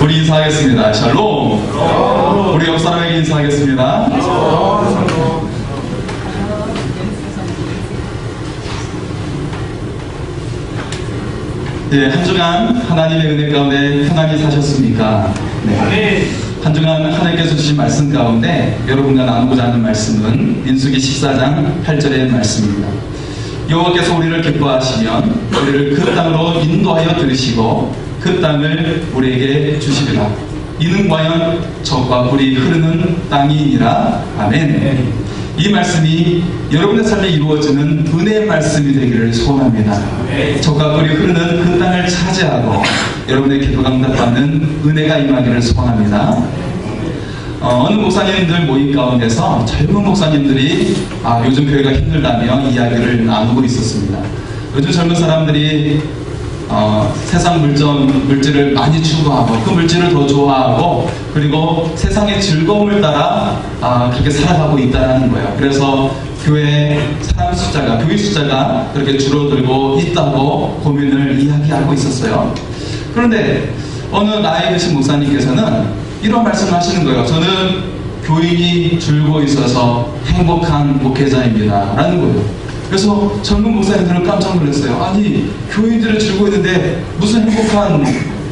우리 인사하겠습니다. 샬롬. 우리 옆 사람에게 인사하겠습니다. 네, 한 주간 하나님의 은혜 가운데 편안히 사셨습니까? 네. 한 주간 하나님께서 주신 말씀 가운데 여러분과 나누고자 하는 말씀은 민수기 14장 8절의 말씀입니다. 여호와께서 우리를 기뻐하시면 우리를 그 땅으로 인도하여 들으시고 그 땅을 우리에게 주시리라. 이는 과연 적과 꿀이 흐르는 땅이니라. 아멘. 이 말씀이 여러분의 삶에 이루어지는 은혜의 말씀이 되기를 소원합니다. 적과 꿀이 흐르는 그 땅을 차지하고 여러분의 기도가 응답받는 은혜가 임하기를 소원합니다. 어느 목사님들 모임 가운데서 젊은 목사님들이 요즘 교회가 힘들다며 이야기를 나누고 있었습니다. 요즘 젊은 사람들이 세상 물질을 많이 추구하고 그 물질을 더 좋아하고 그리고 세상의 즐거움을 따라 그렇게 살아가고 있다는 거예요. 그래서 교회 숫자가 그렇게 줄어들고 있다고 고민을 이야기하고 있었어요. 그런데 어느 나이 드신 목사님께서는 이런 말씀을 하시는 거예요. 저는 교인이 줄고 있어서 행복한 목회자입니다 라는 거예요. 그래서 젊은 목사님들은 깜짝 놀랐어요. 아니, 교인들을 줄고 있는데 무슨 행복한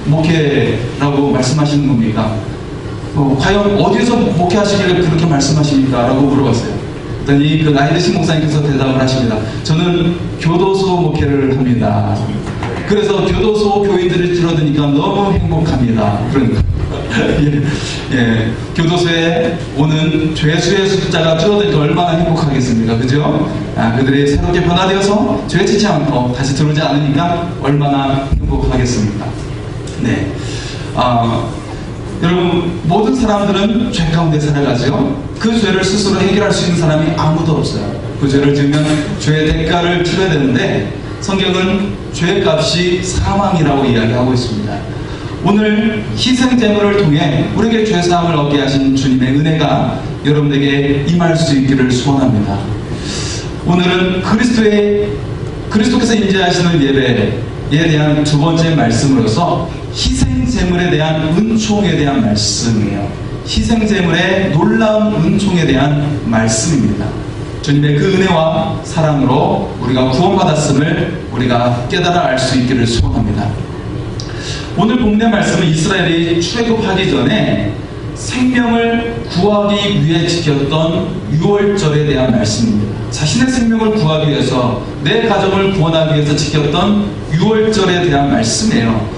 목회라고 말씀하시는 겁니까? 과연 어디에서 목회하시길래 그렇게 말씀하십니까? 라고 물어봤어요. 그랬더니 그 나이 드신 목사님께서 대답을 하십니다. 저는 교도소 목회를 합니다. 그래서 교도소 교인들이 줄어드니까 너무 행복합니다. 그러니까 예, 교도소에 오는 죄수의 숫자가 줄어드니까 얼마나 행복하겠습니까? 그죠? 그들이 새롭게 변화되어서 죄 짓지 않고 다시 들어오지 않으니까 얼마나 행복하겠습니까? 네. 여러분, 모든 사람들은 죄 가운데 살아가죠. 그 죄를 스스로 해결할 수 있는 사람이 아무도 없어요. 그 죄를 지으면 죄의 대가를 치러야 되는데 성경은 죄값이 사망이라고 이야기하고 있습니다. 오늘 희생제물을 통해 우리에게 죄사함을 얻게 하신 주님의 은혜가 여러분에게 임할 수 있기를 소원합니다. 오늘은 그리스도께서 임재하시는 예배에 대한 두 번째 말씀으로서 희생제물에 대한 은총에 대한 말씀이에요. 희생제물의 놀라운 은총에 대한 말씀입니다. 주님의 그 은혜와 사랑으로 우리가 구원받았음을 우리가 깨달아 알 수 있기를 소원합니다. 오늘 본문의 말씀은 이스라엘이 출애굽하기 전에 생명을 구하기 위해 지켰던 유월절에 대한 말씀입니다. 자신의 생명을 구하기 위해서 내 가정을 구원하기 위해서 지켰던 유월절에 대한 말씀이에요.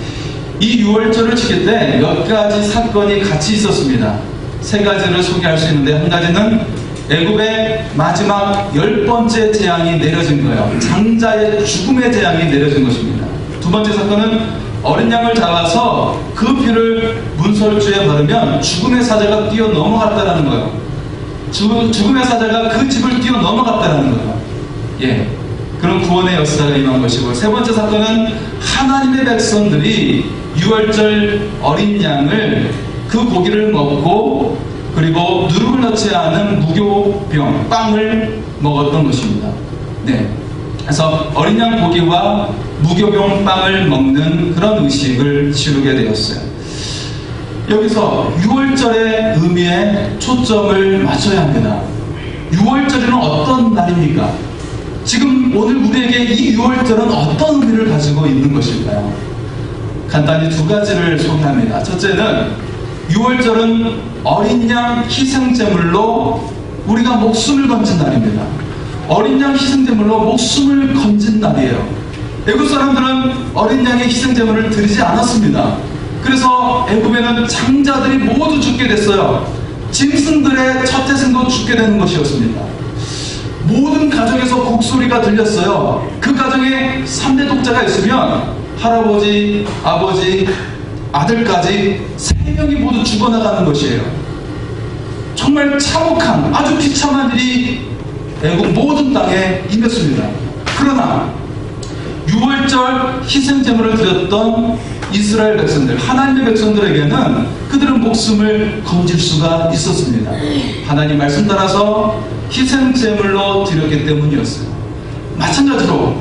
이 유월절을 지킬 때 몇 가지 사건이 같이 있었습니다. 세 가지를 소개할 수 있는데 한 가지는 애굽의 마지막 10번째 재앙이 내려진 거예요. 장자의 죽음의 재앙이 내려진 것입니다. 두 번째 사건은 어린 양을 잡아서 그 피를 문설주에 바르면 죽음의 사자가 뛰어 넘어갔다라는 거예요. 죽음의 사자가 그 집을 뛰어 넘어갔다라는 거예요. 예, 그런 구원의 역사가 임한 것이고, 세 번째 사건은 하나님의 백성들이 유월절 어린 양을 그 고기를 먹고 그리고 누룩을 넣지 않은 무교병 빵을 먹었던 것입니다. 네. 그래서 어린 양 고기와 무교병 빵을 먹는 그런 의식을 치르게 되었어요. 여기서 유월절의 의미에 초점을 맞춰야 합니다. 유월절은 어떤 날입니까? 지금 오늘 우리에게 이 유월절은 어떤 의미를 가지고 있는 것일까요? 간단히 두 가지를 소개합니다. 첫째는 유월절은 어린 양 희생제물로 우리가 목숨을 건진 날입니다. 어린 양 희생제물로 목숨을 건진 날이에요. 애굽 사람들은 어린 양의 희생제물을 드리지 않았습니다. 그래서 애굽에는 장자들이 모두 죽게 됐어요. 짐승들의 첫 태생도 죽게 되는 것이었습니다. 모든 가정에서 곡소리가 들렸어요. 그 가정에 3대 독자가 있으면 할아버지, 아버지, 아들까지 3명이 모두 죽어나가는 것이에요. 정말 참혹한, 아주 비참한 일이 애국 모든 땅에 임했습니다. 그러나 유월절 희생제물을 드렸던 이스라엘 백성들, 하나님의 백성들에게는 그들은 목숨을 건질 수가 있었습니다. 하나님 말씀 따라서 희생제물로 드렸기 때문이었어요. 마찬가지로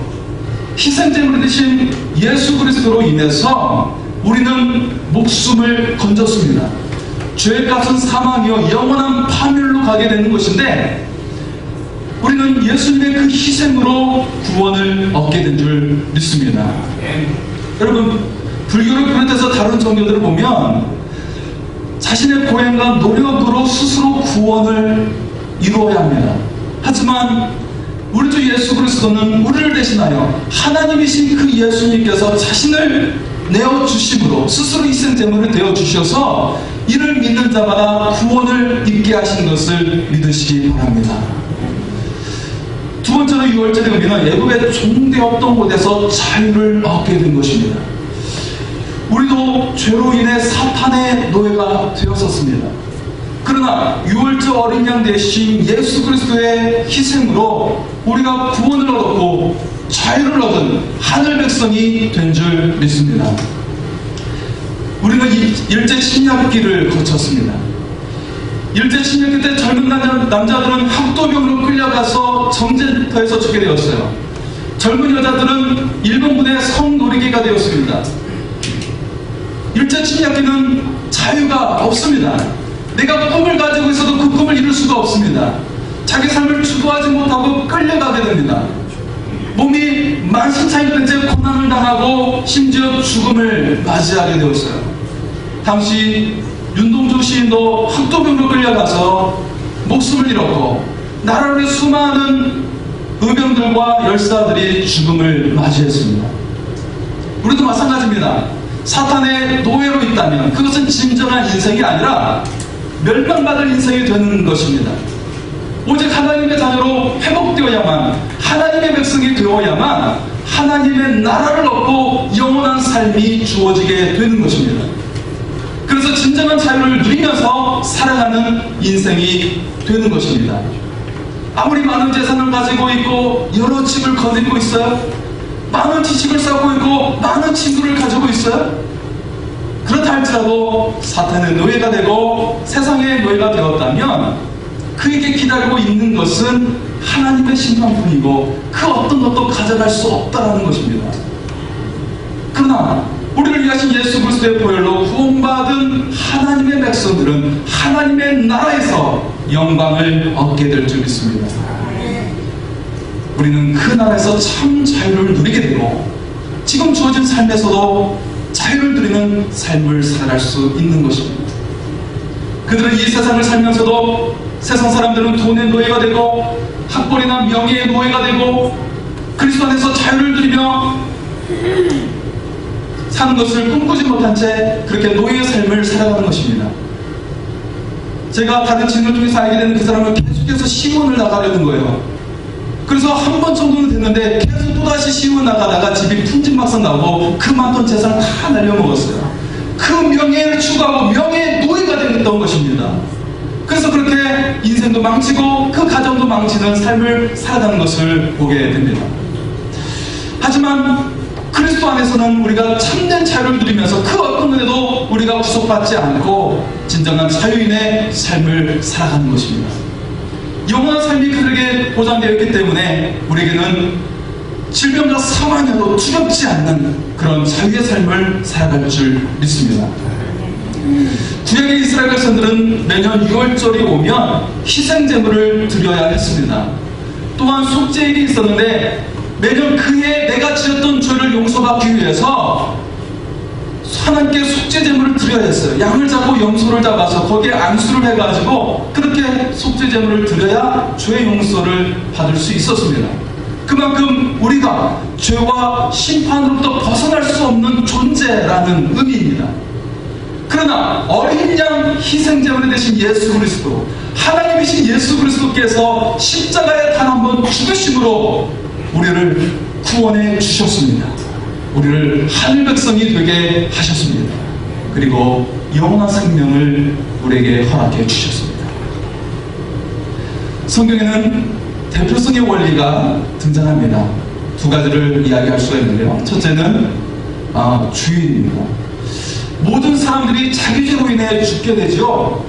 희생제물이 되신 예수 그리스도로 인해서 우리는 목숨을 건졌습니다. 죄의 값은 사망이요 영원한 파멸로 가게 되는 것인데, 우리는 예수님의 그 희생으로 구원을 얻게 된 줄 믿습니다. 여러분, 불교를 비롯해서 다른 종교들을 보면 자신의 고행과 노력으로 스스로 구원을 이루어야 합니다. 하지만 우리 주 예수 그리스도는 우리를 대신하여 하나님이신 그 예수님께서 자신을 내어주심으로 스스로 희생제물을 되어주셔서 이를 믿는 자마다 구원을 입게 하신 것을 믿으시기 바랍니다. 두 번째로 유월절의 의미는 애굽에 종되었던 곳에서 자유를 얻게 된 것입니다. 우리도 죄로 인해 사탄의 노예가 되었었습니다. 그러나 유월절 어린 양 대신 예수 그리스도의 희생으로 우리가 구원을 얻었고 자유를 얻은 하늘 백성이 된 줄 믿습니다. 우리는 일제 침략기를 거쳤습니다. 일제 침략기 때 젊은 남자들은 학도병으로 끌려가서 전쟁터에서 죽게 되었어요. 젊은 여자들은 일본군의 성노리개가 되었습니다. 일제 침략기는 자유가 없습니다. 내가 꿈을 가지고 있어도 그 꿈을 이룰 수가 없습니다. 자기 삶을 주도하지 못하고 끌려가게 됩니다. 몸이 만신창이된 채 고난을 당하고 심지어 죽음을 맞이하게 되었어요. 당시 윤동주 시인도 학도병으로 끌려가서 목숨을 잃었고 나라의 수많은 의병들과 열사들이 죽음을 맞이했습니다. 우리도 마찬가지입니다. 사탄의 노예로 있다면 그것은 진정한 인생이 아니라 멸망받을 인생이 되는 것입니다. 오직 하나님의 자녀로 회복되어야만, 하나님의 백성이 되어야만 하나님의 나라를 얻고 영원한 삶이 주어지게 되는 것입니다. 그래서 진정한 자유를 누리면서 살아가는 인생이 되는 것입니다. 아무리 많은 재산을 가지고 있고 여러 집을 거느리고 있어요. 많은 지식을 쌓고 있고 많은 친구를 가지고 있어요. 그렇다 할지라도 사탄의 노예가 되고 세상의 노예가 되었다면 그에게 기다리고 있는 것은 하나님의 심판뿐이고 그 어떤 것도 가져갈 수 없다는 것입니다. 그러나 우리를 위하신 예수 그리스도의 보혈로 구원받은 하나님의 백성들은 하나님의 나라에서 영광을 얻게 될 줄 믿습니다. 우리는 그 나라에서 참 자유를 누리게 되고 지금 주어진 삶에서도 자유를 누리는 삶을 살아갈 수 있는 것입니다. 그들은 이 세상을 살면서도 세상 사람들은 돈의 노예가 되고 학벌이나 명예의 노예가 되고 그리스도 안에서 자유를 누리며 사는 것을 꿈꾸지 못한 채 그렇게 노예의 삶을 살아가는 것입니다. 제가 다른 친구를 통해서 알게 되는 그 사람은 계속해서 시원을 나가려는 거예요. 그래서 한 번 정도는 됐는데 계속 또다시 시원 나가다가 집이 풍진박산 나고 그 많던 재산을 다 날려먹었어요. 그 명예를 추구하고 명예의 노예가 되었던 것입니다. 그래서 그렇게 인생도 망치고 그 가정도 망치는 삶을 살아가는 것을 보게 됩니다. 하지만 그리스도 안에서는 우리가 참된 자유를 누리면서 그 어떤 은혜도 우리가 구속받지 않고 진정한 자유인의 삶을 살아가는 것입니다. 영원한 삶이 그들에게 보장되어 있기 때문에 우리에게는 질병과 사망에도 두렵지 않는 그런 자유의 삶을 살아갈 줄 믿습니다. 구약의 이스라엘 백성들은 매년 6월절이 오면 희생제물을 드려야 했습니다. 또한 속죄일이 있었는데 매년 그해 내가 지었던 죄를 용서받기 위해서 하나님께 속죄제물을 드려야 했어요. 양을 잡고 염소를 잡아서 거기에 안수를 해가지고 그렇게 속죄제물을 드려야 죄 용서를 받을 수 있었습니다. 그만큼 우리가 죄와 심판으로부터 벗어날 수 없는 존재라는 의미입니다. 그러나 어린 양 희생제물이 되신 예수 그리스도, 하나님이신 예수 그리스도께서 십자가에 단 한 번 죽으심으로 우리를 구원해 주셨습니다. 우리를 하늘 백성이 되게 하셨습니다. 그리고 영원한 생명을 우리에게 허락해 주셨습니다. 성경에는 대표성의 원리가 등장합니다. 두 가지를 이야기할 수가 있는데요. 첫째는 주인입니다. 모든 사람들이 자기 죄로 인해 죽게 되죠.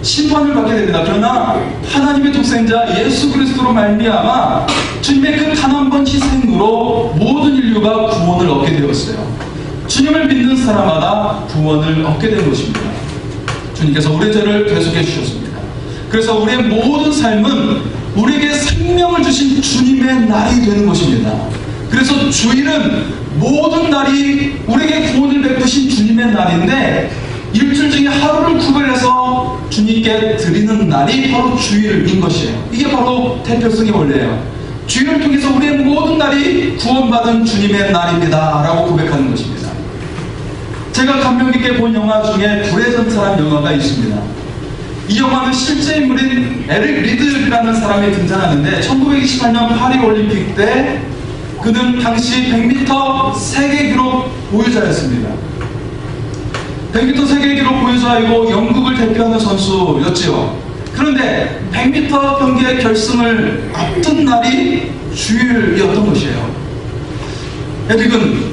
심판을 받게 됩니다. 그러나 하나님의 독생자 예수 그리스도로 말미암아 주님의 그 단 한 번 희생으로 모든 인류가 구원을 얻게 되었어요. 주님을 믿는 사람마다 구원을 얻게 된 것입니다. 주님께서 우리의 죄를 대속해 주셨습니다. 그래서 우리의 모든 삶은 우리에게 생명을 주신 주님의 날이 되는 것입니다. 그래서 주일은 모든 날이 우리에게 구원을 베푸신 주님의 날인데, 일주일 중에 하루를 구별해서 주님께 드리는 날이 바로 주일인 것이에요. 이게 바로 대표성의 원리예요. 주일을 통해서 우리의 모든 날이 구원받은 주님의 날입니다 라고 고백하는 것입니다. 제가 감명 깊게 본 영화 중에 불의 전사라는 영화가 있습니다. 이 영화는 실제 인물인 에릭 리드라는 사람이 등장하는데, 1928년 파리 올림픽 때 그는 당시 100m 세계 기록 보유자였습니다. 100m 세계 기록 보유자이고 영국을 대표하는 선수였지요. 그런데 100m 경기의 결승을 앞둔 날이 주일이었던 것이에요. 에릭은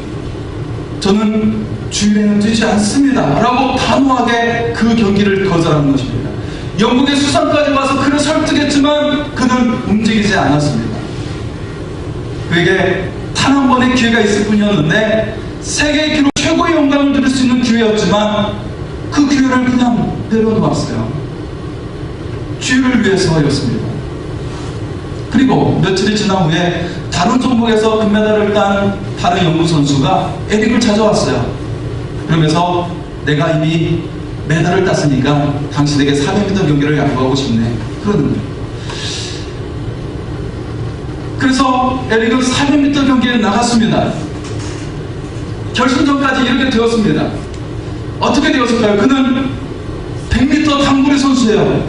저는 주일에는 뛰지 않습니다 라고 단호하게 그 경기를 거절하는 것입니다. 영국의 수상까지 와서 그를 설득했지만 그는 움직이지 않았습니다. 그에게 단 한 번의 기회가 있을 뿐이었는데, 세계 기록 최고의 영광을 누릴 수 있는 기회였지만 그 기회를 그냥 내려놓았어요. 주일을 위해서였습니다. 그리고 며칠이 지난 후에 다른 종목에서 금메달을 딴 다른 영국 선수가 에릭을 찾아왔어요. 그러면서 내가 이미 메달을 땄으니까 당신에게 400m 경기를 양보하고 싶네, 그러는 거예요. 그래서 에릭은 400m 경기에 나갔습니다. 결승전까지 이렇게 되었습니다. 어떻게 되었을까요? 그는 100m 단거리 선수예요.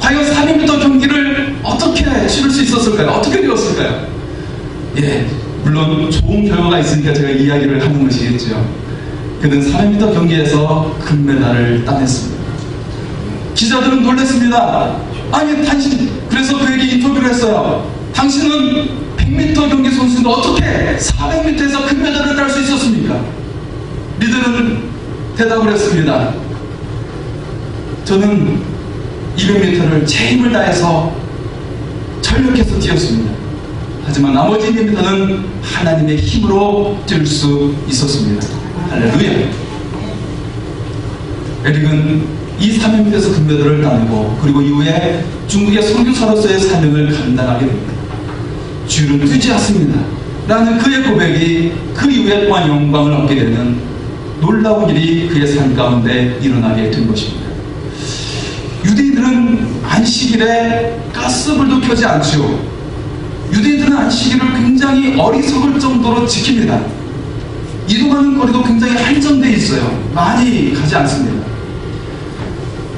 과연 400m 경기를 어떻게 치를 수 있었을까요? 어떻게 되었을까요? 예, 물론 좋은 결과가 있으니까 제가 이야기를 하는 것이겠죠. 그는 400m 경기에서 금메달을 따냈습니다. 기자들은 놀랐습니다. 아니, 당신, 그래서 그에게 인터뷰를 했어요. 당신은 100m 경기 선수인데 어떻게 400m에서 금메달을 딸 수 있었습니까? 리드는 대답을 했습니다. 저는 200m를 제 힘을 다해서 전력해서 뛰었습니다. 하지만 나머지 200m는 하나님의 힘으로 뛸 수 있었습니다. 할렐루야. 에릭은 이 300m에서 금메달을 따내고, 그리고 이후에 중국의 선교사로서의 사명을 감당하게 됩니다. 주일은 뛰지 않습니다 라는 그의 고백이 그 이후에 또한 영광을 얻게 되는 놀라운 일이 그의 삶 가운데 일어나게 된 것입니다. 유대인들은 안식일에 가스불도 켜지 않죠. 유대인들은 안식일을 굉장히 어리석을 정도로 지킵니다. 이동하는 거리도 굉장히 한정되어 있어요. 많이 가지 않습니다.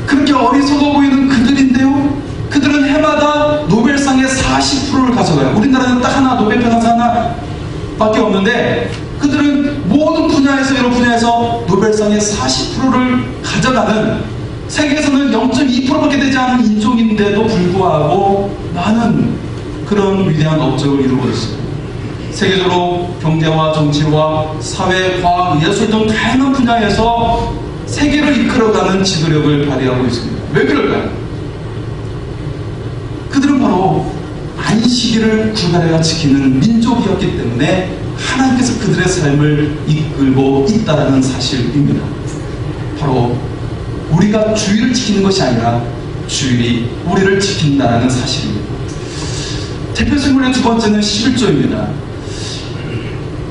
그렇게 어리석어 보이는 그들인데요, 그들은 해마다 노벨상의 40%를 가져가요. 우리나라는 딱 하나, 노벨평화상 하나밖에 없는데 그들은 모든 분야에서, 여러 분야에서 노벨상의 40%를 가져가는, 세계에서는 0.2%밖에 되지 않은 인종인데도 불구하고 많은 그런 위대한 업적을 이루고 있어요. 세계적으로 경제와 정치와 사회, 과학, 예술 등 다양한 분야에서 세계를 이끌어가는 지도력을 발휘하고 있습니다. 왜 그럴까요? 그들은 바로 안식일을 구별하여 지키는 민족이었기 때문에 하나님께서 그들의 삶을 이끌고 있다는 사실입니다. 바로 우리가 주일을 지키는 것이 아니라 주일이 우리를 지킨다는 사실입니다. 대표성문의 두 번째는 11조입니다.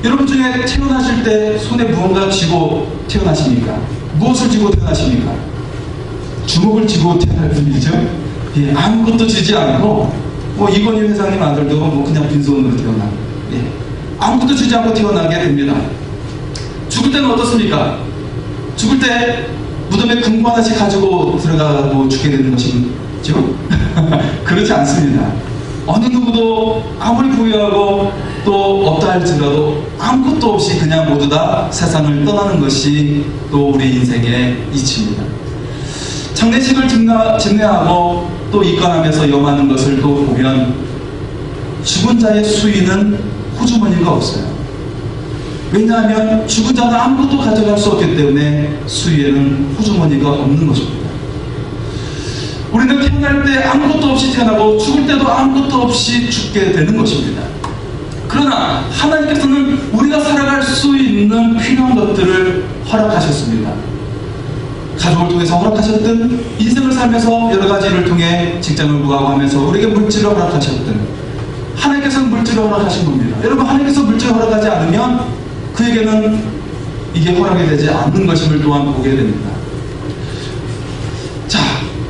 여러분 중에 태어나실 때 손에 무언가 쥐고 태어나십니까? 무엇을 쥐고 태어나십니까? 주먹을 쥐고 태어날 분이죠. 예, 아무것도 쥐지 않고, 이건희 회장님 아들도 그냥 빈손으로 태어나. 예, 아무것도 쥐지 않고 태어나게 됩니다. 죽을 때는 어떻습니까? 죽을 때 무덤에 금고 하나씩 가지고 들어가고 죽게 되는 것이죠? 그렇지 않습니다. 어느 누구도 아무리 부유하고 또 없다 할지라도 아무것도 없이 그냥 모두 다 세상을 떠나는 것이 또 우리 인생의 이치입니다. 장례식을 집례하고 또 입관하면서 염하는 것을 또 보면 죽은 자의 수위는 호주머니가 없어요. 왜냐하면 죽은 자는 아무것도 가져갈 수 없기 때문에 수위에는 호주머니가 없는 것입니다. 우리는 태어날 때 아무것도 없이 태어나고 죽을 때도 아무것도 없이 죽게 되는 것입니다. 그러나 하나님께서는 우리가 살아갈 수 있는 필요한 것들을 허락하셨습니다. 가족을 통해서 허락하셨든, 인생을 살면서 여러 가지 일을 통해 직장을 구하고 하면서 우리에게 물질을 허락하셨든, 하나님께서는 물질을 허락하신 겁니다. 여러분, 하나님께서 물질을 허락하지 않으면 그에게는 이게 허락이 되지 않는 것임을 또한 보게 됩니다. 자,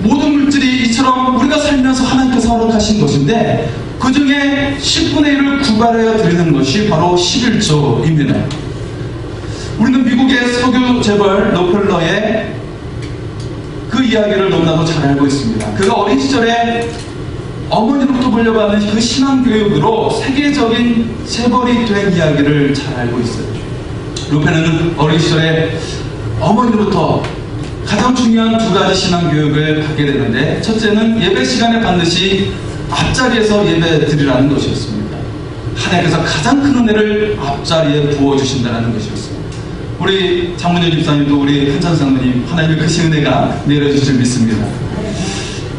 모든 물질이 이처럼 우리가 살면서 하나님께서 허락하신 것인데, 그 중에 10분의 1을 구발하여 드리는 것이 바로 11조입니다. 우리는 미국의 석유 재벌 록펠러의 그 이야기를 너무나도 잘 알고 있습니다. 그가 어린 시절에 어머니로부터 물려받은 그 신앙교육으로 세계적인 재벌이 된 이야기를 잘 알고 있어요. 록펠러는 어린 시절에 어머니로부터 가장 중요한 두 가지 신앙교육을 받게 되는데, 첫째는 예배 시간에 반드시 앞자리에서 예배 드리라는 것이었습니다. 하나님께서 가장 큰 은혜를 앞자리에 부어주신다는 것이었습니다. 우리 장문현 집사님도 우리 한찬 장모님, 하나님의 그 은혜가 내려주실 줄 믿습니다.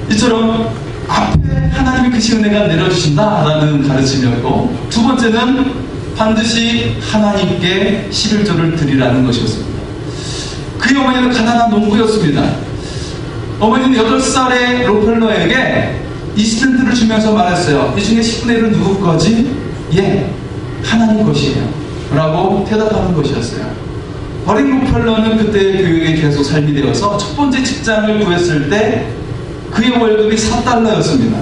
이처럼 앞에 하나님의 그 은혜가 내려주신다라는 가르침이었고, 두 번째는 반드시 하나님께 11조를 드리라는 것이었습니다. 그의 어머니는 가난한 농부였습니다. 어머니는 8살의 록펠러에게 20센트를 주면서 말했어요. 이 중에 10분의 1은 누구 거지? 예, 하나님 것이에요 라고 대답하는 것이었어요. 어린 록펠러는 그때 교육에 계속 삶이 되어서 첫 번째 직장을 구했을 때 그의 월급이 4달러였습니다.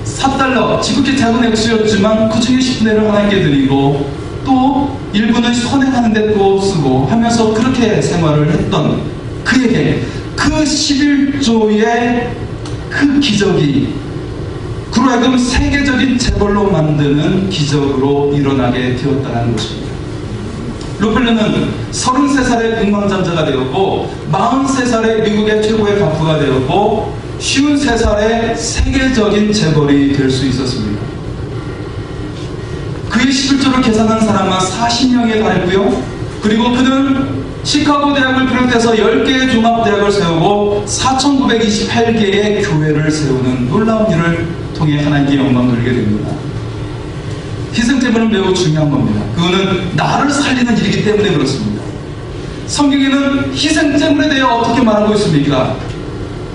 4달러, 지극히 작은 액수였지만 그 중에 10분의 1을 하나님께 드리고 또 일부는 선행하는 데 또 쓰고 하면서 그렇게 생활을 했던 그에게 그 11조의 그 기적이 그로 하여금 세계적인 재벌로 만드는 기적으로 일어나게 되었다는 것입니다. 록펠러는 33살의 백만장자가 되었고, 43살의 미국의 최고의 가부가 되었고, 53살의 세계적인 재벌이 될 수 있었습니다. 그의 11조를 계산한 사람만 40명에 달했고요. 그리고 그는 시카고 대학을 비롯해서 10개의 종합대학을 세우고 4,928개의 교회를 세우는 놀라운 일을 통해 하나님께 영광 돌리게 됩니다. 희생제물은 매우 중요한 겁니다. 그거는 나를 살리는 일이기 때문에 그렇습니다. 성경에는 희생제물에 대해 어떻게 말하고 있습니까?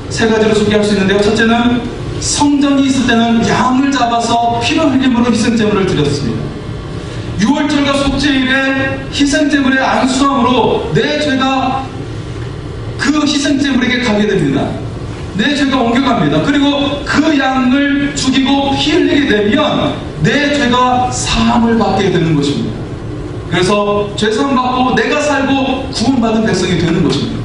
세 가지로 소개할 수 있는데요. 첫째는 성전이 있을 때는 양을 잡아서 피를 흘림으로 희생제물을 드렸습니다. 6월절과 속죄일에 희생제물의 안수함으로 내 죄가 그 희생제물에게 가게 됩니다. 내 죄가 옮겨갑니다. 그리고 그 양을 죽이고 피 흘리게 되면 내 죄가 사함을 받게 되는 것입니다. 그래서 죄사함 받고 내가 살고 구원받은 백성이 되는 것입니다.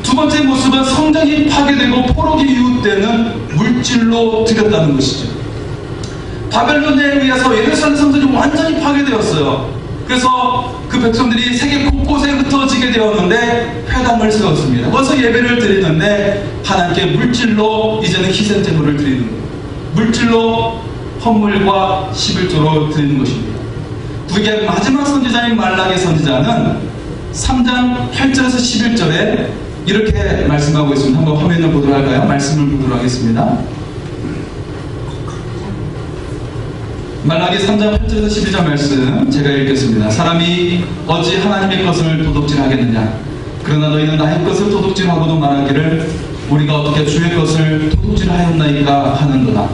두 번째 모습은 성전이 파괴되고 포로기 이후 때는 물질로 드렸다는 것이죠. 바벨론에 의해서 예루살렘 성전이 완전히 파괴되었어요. 그래서 그 백성들이 세계 곳곳에 흩어지게 되었는데 회당을 세웠습니다. 거기서 예배를 드리는데 하나님께 물질로 이제는 희생제물을 드리는 거예요. 물질로 헌물과 11조로 드리는 것입니다. 구약의 마지막 선지자인 말라기 선지자는 3장 8절에서 11절에 이렇게 말씀하고 있습니다. 한번 화면을 보도록 할까요? 말씀을 보도록 하겠습니다. 말라기 3장 8절에서 11절 말씀 제가 읽겠습니다. 사람이 어찌 하나님의 것을 도둑질하겠느냐? 그러나 너희는 나의 것을 도둑질하고도 말하기를 우리가 어떻게 주의 것을 도둑질하였나이까 하는도다.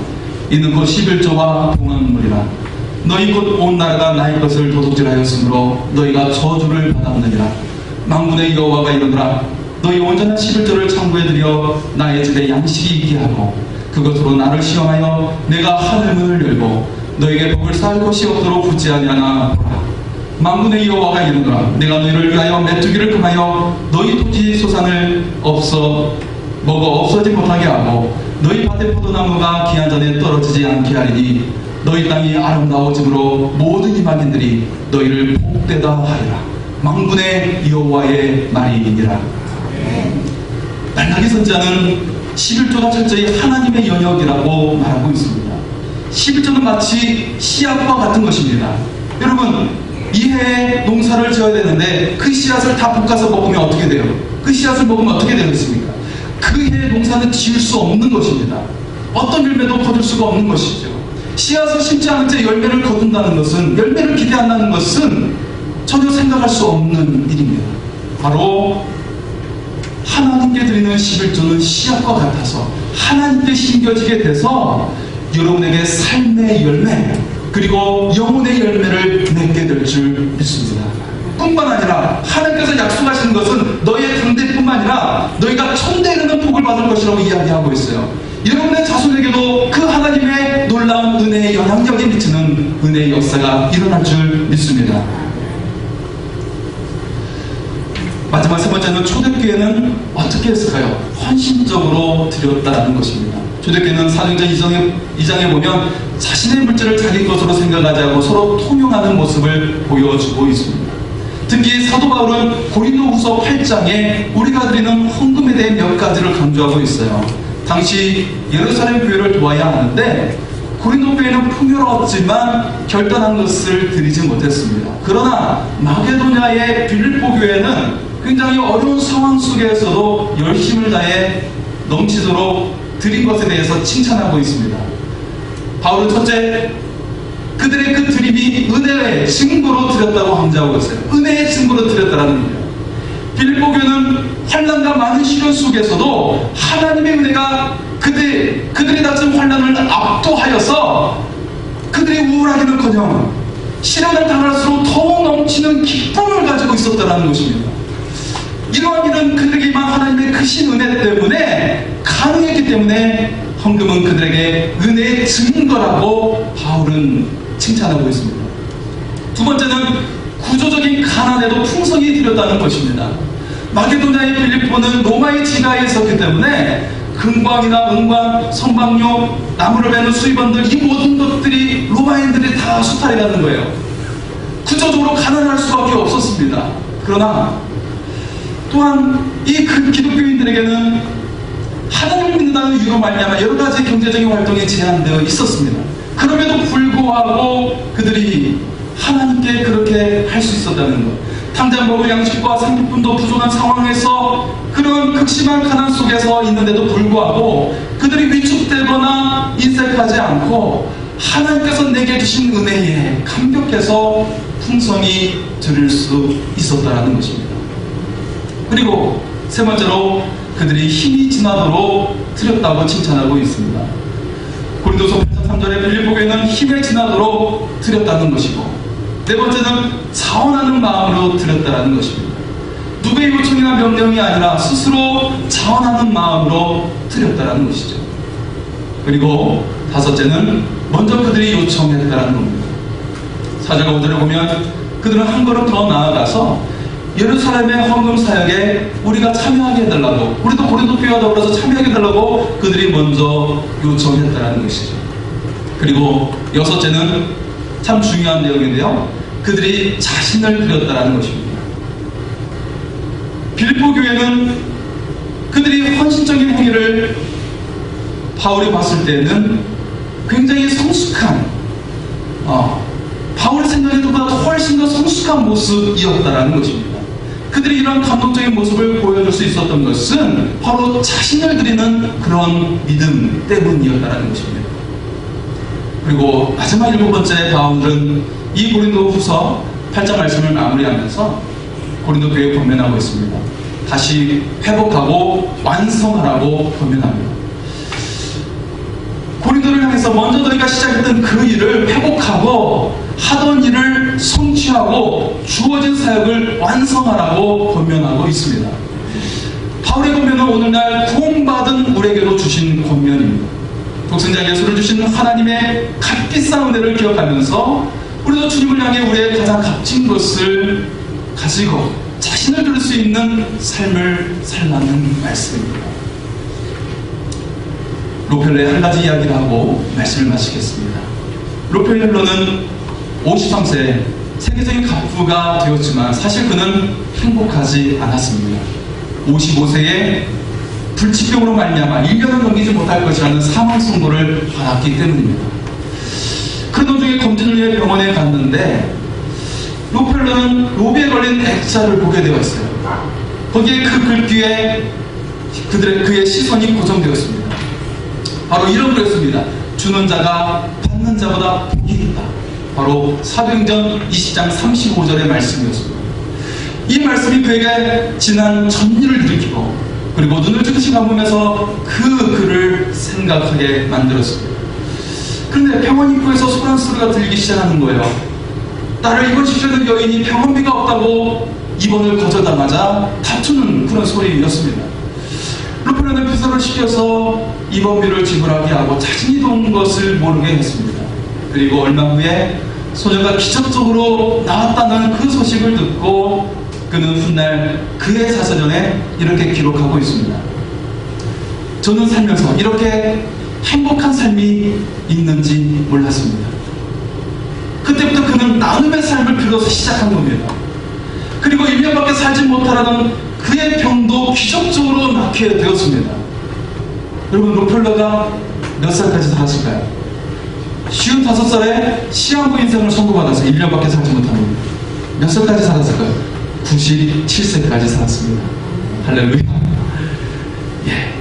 이는 곧 11조와 봉헌물이라. 너희 곧 온 나라가 나의 것을 도둑질하였으므로 너희가 저주를 받았느니라. 만군의 여호와가 이르노라. 너희 온전한 11조를 창고에 들여 나의 집에 양식이 있게 하고 그것으로 나를 시험하여 내가 하늘문을 열고 너에게 복을 쌓을 것이 없도록 굳지 아니하나 보라. 만군의 여호와가 이르노라. 내가 너희를 위하여 메뚜기를 금하여 너희 토지 소산을 먹어 없어지지 못하게 하고 너희 밭의 포도나무가 기한 전에 떨어지지 않게 하리니 너희 땅이 아름다워짐으로 모든 이방인들이 너희를 복되다 하리라. 만군의 여호와의 말이니라. 말라기 선지자는 11조가 철저히 하나님의 영역이라고 말하고 있습니다. 11조는 마치 씨앗과 같은 것입니다. 여러분, 이 해에 농사를 지어야 되는데 그 씨앗을 다 볶아서 먹으면 어떻게 돼요? 그 씨앗을 먹으면 어떻게 되겠습니까? 그 해에 농사는 지을 수 없는 것입니다. 어떤 열매도 거둘 수가 없는 것이죠. 씨앗을 심지 않은 채 열매를 거둔다는 것은, 열매를 기대한다는 것은 전혀 생각할 수 없는 일입니다. 바로 하나님께 드리는 11조는 씨앗과 같아서 하나님께 심겨지게 돼서 여러분에게 삶의 열매, 그리고 영혼의 열매를 맺게 될 줄 믿습니다. 뿐만 아니라 하나님께서 약속하시는 것은 너희의 당대뿐만 아니라 너희가 천대에 이르는 복을 받을 것이라고 이야기하고 있어요. 여러분의 자손에게도 그 하나님의 놀라운 은혜의 영향력이 미치는 은혜의 역사가 일어날 줄 믿습니다. 마지막 세 번째는 초대교회는 어떻게 했을까요? 헌신적으로 드렸다는 것입니다. 초대교회는 사도행전 2장에 보면 자신의 물질을 자기 것으로 생각하지 않고 서로 통용하는 모습을 보여주고 있습니다. 특히 사도 바울은 고린도후서 8장에 우리가 드리는 헌금에 대해 몇 가지를 강조하고 있어요. 당시 예루살렘 교회를 도와야 하는데 고린도 교회는 풍요로웠지만 결단한 것을 드리지 못했습니다. 그러나 마게도냐의 빌립보 교회는 굉장히 어려운 상황 속에서도 열심을 다해 넘치도록 드린 것에 대해서 칭찬하고 있습니다. 바울은 첫째, 그들의 그 드림이 은혜의 증거로 드렸다고 강조하고 있어요. 은혜의 증거로 드렸다는 거예요. 빌립보 교회는 환난과 많은 시련 속에서도 하나님의 은혜가 그들이 닥친 환난을 압도하여서 그들이 우울하기는커녕 시련을 당할수록 더욱 넘치는 기쁨을 가지고 있었다는 것입니다. 이러한 일은 그들에게 임한 하나님의 크신 은혜 때문에 가능했기 때문에 헌금은 그들에게 은혜의 증거라고 바울은 칭찬하고 있습니다. 두 번째는 구조적인 가난에도 풍성히 드렸다는 것입니다. 마게도냐의 빌립보는 로마의 지가에 있었기 때문에 금광이나 은광, 성방료, 나무를 베는 수입원들, 이 모든 것들이 로마인들이 다 수탈해가는 거예요. 구조적으로 가난할 수밖에 없었습니다. 그러나 또한 이 기독교인들에게는 하나님을 믿는다는 이유로 말미암아 여러 가지 경제적인 활동이 제한되어 있었습니다. 그럼에도 불구하고 그들이 하나님께 그렇게 할 수 있었다는 것, 당장 먹을 양식과 상품도 부족한 상황에서 그런 극심한 가난 속에서 있는데도 불구하고 그들이 위축되거나 인색하지 않고 하나님께서 내게 주신 은혜에 감격해서 풍성히 드릴 수 있었다는 것입니다. 그리고 세 번째로 그들이 힘이 지나도록 드렸다고 칭찬하고 있습니다. 고린도서 3절에 빌립보 교회는 힘에 지나도록 드렸다는 것이고, 네 번째는 자원하는 마음으로 드렸다는 것입니다. 누구의 요청이나 명령이 아니라 스스로 자원하는 마음으로 드렸다는 것이죠. 그리고 다섯째는 먼저 그들이 요청했다는 겁니다. 4절과 5절에 보면 그들은 한 걸음 더 나아가서 예루살렘의 헌금 사역에 우리가 참여하게 해달라고, 우리도 고린도 교회와 더불어서 참여하게 해달라고 그들이 먼저 요청했다는 것이죠. 그리고 여섯째는 참 중요한 내용인데요, 그들이 자신을 드렸다는 것입니다. 빌립보 교회는 그들이 헌신적인 행위를 바울이 봤을 때는 굉장히 성숙한, 바울의 생각에도 훨씬 더 성숙한 모습이었다는 것입니다. 그들이 이런 감동적인 모습을 보여줄 수 있었던 것은 바로 자신을 드리는 그런 믿음 때문이었다는 것입니다. 그리고 마지막 일곱 번째 바울은 이 고린도 후서 8장 말씀을 마무리하면서 고린도 교회에 권면하고 있습니다. 다시 회복하고 완성하라고 권면합니다. 고린도를 향해서 먼저 너희가 시작했던 그 일을 회복하고 하던 일을 성취하고 주어진 사역을 완성하라고 권면하고 있습니다. 바울의 권면은 오늘날 구원받은 우리에게도 주신 권면입니다. 독생자 예수를 주신 하나님의 값비싼 은혜를 기억하면서 우리도 주님을 향해 우리의 가장 값진 것을 가지고 자신을 드릴 수 있는 삶을 살라는 말씀입니다. 로펠러의 한 가지 이야기를 하고 말씀을 마치겠습니다. 로펠러는 53세 세계적인 갑부가 되었지만 사실 그는 행복하지 않았습니다. 55세에 불치병으로 말미암아 1년을 넘기지 못할 것이라는 사망 선고를 받았기 때문입니다. 그런 도중에 검진을 위해 병원에 갔는데 로펠러는 로비에 걸린 액자를 보게 되었어요. 거기에 그 글귀에 그의 시선이 고정되었습니다. 바로 이런 글이었습니다. 주는 자가 받는 자보다 복이 있다. 바로 사도행전 20장 35절의 말씀이었습니다. 이 말씀이 그에게 지난 전일을 일으키고 그리고 눈을 뜨시 감으면서 그 글을 생각하게 만들었습니다. 그런데 병원 입구에서 소란 소리가 들리기 시작하는 거예요. 나를 입원시키려는 여인이 병원비가 없다고 입원을 거절당하자 다투는 그런 소리였습니다. 루페르는 피서를 시켜서 입원비를 지불하게 하고 자신이 돈 것을 모르게 했습니다. 그리고 얼마 후에 소녀가 기적적으로 나왔다는 그 소식을 듣고 그는 훗날 그의 사서전에 이렇게 기록하고 있습니다. 저는 살면서 이렇게 행복한 삶이 있는지 몰랐습니다. 그때부터 그는 나눔의 삶을 비로소 시작한 겁니다. 그리고 1년밖에 살지 못하라는 그의 병도 기적적으로 낫게 되었습니다. 여러분, 루펠러가 몇 살까지 살았을까요? 55살에 시한부 인생을 선고받아서 1년밖에 살지 못한 겁니다. 몇 살까지 살았을까요? 97세까지 살았습니다. 할렐루야. 예.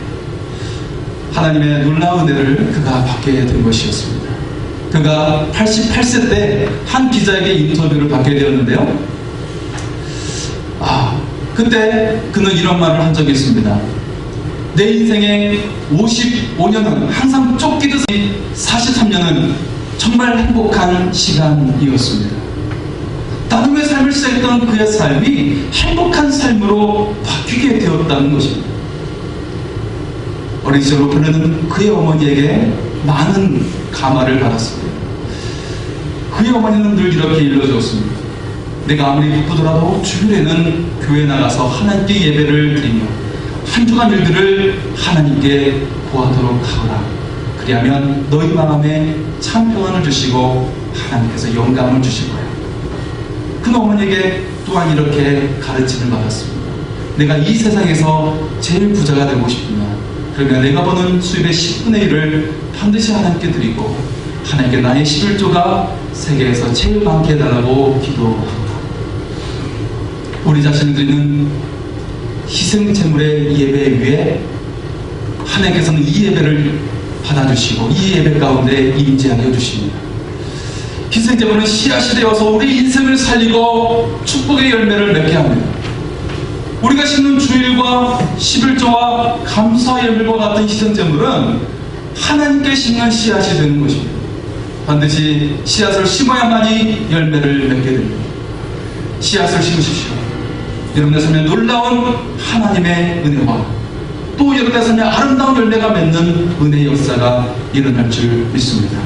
하나님의 놀라운 은혜를 그가 받게 된 것이었습니다. 그가 88세 때 한 기자에게 인터뷰를 받게 되었는데요. 그때 그는 이런 말을 한 적이 있습니다. 내 인생의 55년은 항상 쫓기듯 43년은 정말 행복한 시간이었습니다. 나눔의 삶을 시작했던 그의 삶이 행복한 삶으로 바뀌게 되었다는 것입니다. 어린 시절 루펠러는 그의 어머니에게 많은 감화를 받았습니다. 그의 어머니는 늘 이렇게 일러주었습니다. 내가 아무리 바쁘더라도 주일에는 교회에 나가서 하나님께 예배를 드리며 한 주간 일들을 하나님께 구하도록 하거라. 그리하면 너희 마음에 참 평안을 주시고 하나님께서 영감을 주실 거야. 그 어머니에게 또한 이렇게 가르침을 받았습니다. 내가 이 세상에서 제일 부자가 되고 싶으면 그러면 내가 버는 수입의 10분의 1을 반드시 하나님께 드리고 하나님께 나의 11조가 세계에서 제일 많게 해달라고 기도하고 우리 자신을 드리는 희생제물의 예배 위에 하나님께서는 이 예배를 받아주시고 이 예배 가운데 임재하게 해주십니다. 희생제물은 씨앗이 되어서 우리 인생을 살리고 축복의 열매를 맺게 합니다. 우리가 심는 주일과 11조와 감사의 열매와 같은 희생제물은 하나님께 심는 씨앗이 되는 것입니다. 반드시 씨앗을 심어야만이 열매를 맺게 됩니다. 씨앗을 심으십시오. 여러분의 삶에 놀라운 하나님의 은혜와 또 여러분의 삶에 아름다운 열매가 맺는 은혜의 역사가 일어날 줄 믿습니다.